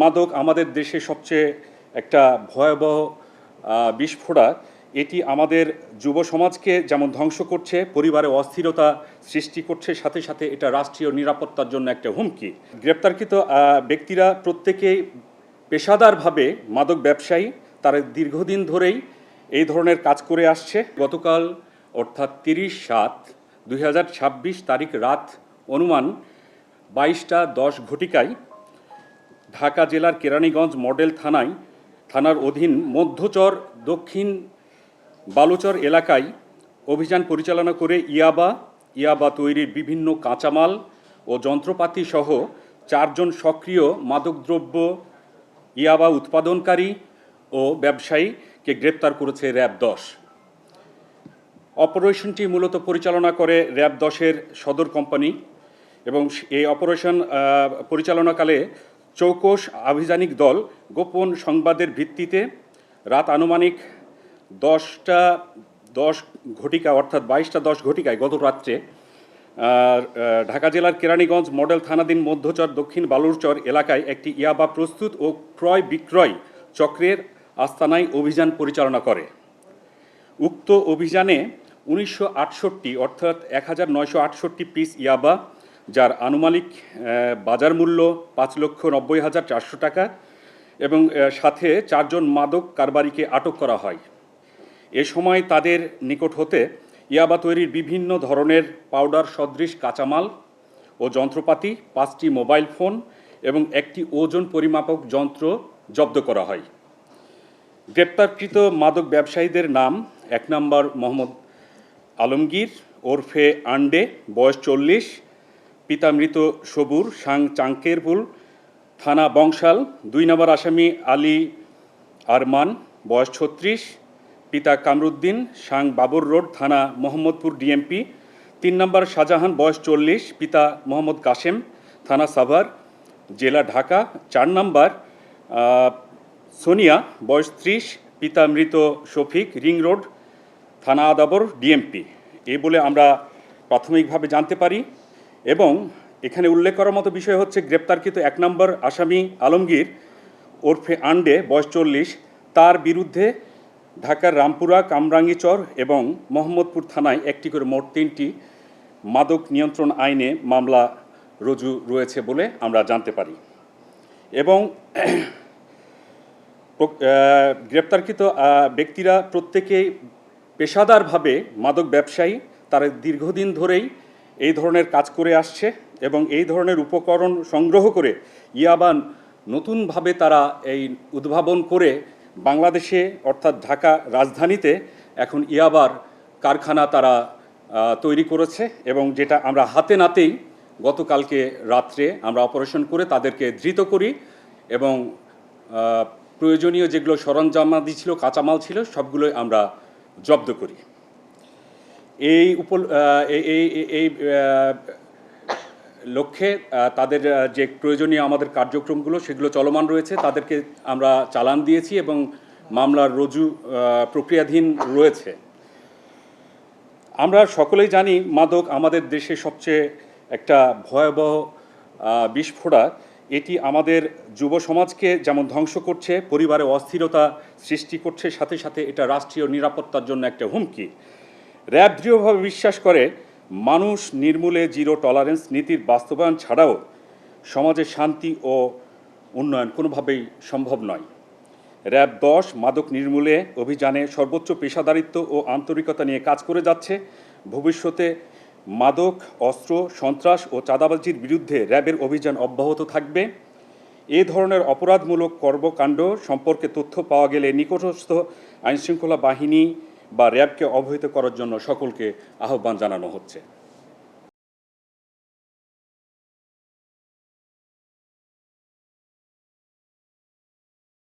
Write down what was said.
মাদক আমাদের দেশে সবচেয়ে একটা ভয়াবহ বিস্ফোরক। এটি আমাদের যুব সমাজকে যেমন ধ্বংস করছে, পরিবারে অস্থিরতা সৃষ্টি করছে, সাথে সাথে এটা রাষ্ট্রীয় নিরাপত্তার জন্য একটা হুমকি। গ্রেপ্তারকৃত ব্যক্তিরা প্রত্যেকেই পেশাদারভাবে মাদক ব্যবসায়ী। তারা দীর্ঘদিন ধরেই এই ধরনের কাজ করে আসছে। গতকাল অর্থাৎ 30/7/2026 তারিখ রাত অনুমান 22:10 ঘটিকায় ঢাকা জেলার কেরানীগঞ্জ মডেল থানার অধীন মধ্যচর দক্ষিণ বালুচর এলাকায় অভিযান পরিচালনা করে ইয়াবা তৈরির বিভিন্ন কাঁচামাল ও যন্ত্রপাতি সহ 4 জন সক্রিয় মাদকদ্রব্য ইয়াবা উৎপাদনকারী ও ব্যবসায়ীকে গ্রেপ্তার করেছে র্যাব 10। অপারেশনটি মূলত পরিচালনা করে র্যাব 10-এর সদর কোম্পানি এবং এই অপারেশন পরিচালনাকালে চৌকস আভিযানিক দল গোপন সংবাদের ভিত্তিতে রাত আনুমানিক 10:10 ঘটিকা অর্থাৎ 22:10 ঘটিকায় গত রাত্রে ঢাকা জেলার কেরানীগঞ্জ মডেল থানাধীন মধ্যচর দক্ষিণ বালুরচর এলাকায় একটি ইয়াবা প্রস্তুত ও ক্রয় বিক্রয় চক্রের আস্তানায় অভিযান পরিচালনা করে। উক্ত অভিযানে 1968 অর্থাৎ 1968 পিস ইয়াবা, যার আনুমানিক বাজার মূল্য 5,90,400 টাকা, এবং সাথে 4 জন মাদক কারবারিকে আটক করা হয়। এ সময় তাদের নিকট হতে ইয়াবা তৈরির বিভিন্ন ধরনের পাউডার সদৃশ কাঁচামাল ও যন্ত্রপাতি, 5টি মোবাইল ফোন এবং একটি ওজন পরিমাপক যন্ত্র জব্দ করা হয়। গ্রেপ্তারকৃত মাদক ব্যবসায়ীদের নাম: 1 নম্বর মোহাম্মদ আলমগীর ওরফে আন্ডে, বয়স 40, পিতা মৃত সবুর, সাং চাঙ্কেরপুল, থানা বংশাল। 2 নম্বর আসামি আলী আরমান, বয়স 36, পিতা কামরুদ্দিন, সাং বাবর রোড, থানা মোহাম্মদপুর ডিএমপি। 3 নম্বর শাহজাহান, বয়স 40, পিতা মোহাম্মদ কাশেম, থানা সাভার, জেলা ঢাকা। 4 নম্বর সোনিয়া, বয়স 30, পিতা মৃত শফিক, রিং রোড, থানা আদাবর, ডিএমপি। এই বলে আমরা প্রাথমিকভাবে জানতে পারি। এবং এখানে উল্লেখ করার মতো বিষয় হচ্ছে, গ্রেপ্তারকৃত 1 নম্বর আসামি আলমগীর ওরফে আন্ডে, বয়স 40, তার বিরুদ্ধে ঢাকার রামপুরা, কামরাঙ্গীচর এবং মোহাম্মদপুর থানায় একটি করে মোট 3টি মাদক নিয়ন্ত্রণ আইনে মামলা রুজু রয়েছে বলে আমরা জানতে পারি। এবং গ্রেপ্তারকৃত ব্যক্তিরা প্রত্যেকেই পেশাদারভাবে মাদক ব্যবসায়ী। তারা দীর্ঘদিন ধরেই এই ধরনের কাজ করে আসছে এবং এই ধরনের উপকরণ সংগ্রহ করে ইয়াবা নতুনভাবে তারা এই উদ্ভাবন করে বাংলাদেশে অর্থাৎ ঢাকা রাজধানীতে এখন ইয়াবার কারখানা তারা তৈরি করেছে, এবং যেটা আমরা হাতে নাতেই গতকালকে রাত্রে আমরা অপারেশন করে তাদেরকে ধৃত করি এবং প্রয়োজনীয় যেগুলো সরঞ্জামাদি ছিল, কাঁচামাল ছিল, সবগুলোই আমরা জব্দ করি। এই লক্ষ্যে তাদের যে প্রয়োজনীয় আমাদের কার্যক্রমগুলো সেগুলো চলমান রয়েছে। তাদেরকে আমরা চালান দিয়েছি এবং মামলার রুজু প্রক্রিয়াধীন রয়েছে। আমরা সকলেই জানি মাদক আমাদের দেশে সবচেয়ে একটা ভয়াবহ বিস্ফোরক। এটি আমাদের যুব সমাজকে যেমন ধ্বংস করছে, পরিবারে অস্থিরতা সৃষ্টি করছে, সাথে সাথে এটা রাষ্ট্রীয় নিরাপত্তার জন্য একটা হুমকি। র্যাব দৃঢ়ভাবে বিশ্বাস করে মানুষ নির্মূলে জিরো টলারেন্স নীতির বাস্তবায়ন ছাড়াও সমাজের শান্তি ও উন্নয়ন কোনোভাবেই সম্ভব নয়। র্যাব 10 মাদক নির্মূলে অভিযানে সর্বোচ্চ পেশাদারিত্ব ও আন্তরিকতা নিয়ে কাজ করে যাচ্ছে। ভবিষ্যতে মাদক, অস্ত্র, সন্ত্রাস ও চাঁদাবাজির বিরুদ্ধে র্যাবের অভিযান অব্যাহত থাকবে। এ ধরনের অপরাধমূলক কর্মকাণ্ড সম্পর্কে তথ্য পাওয়া গেলে নিকটস্থ আইনশৃঙ্খলা বাহিনী বা র্যাবকে অবহিত করার জন্য সকলকে আহ্বান জানানো হচ্ছে।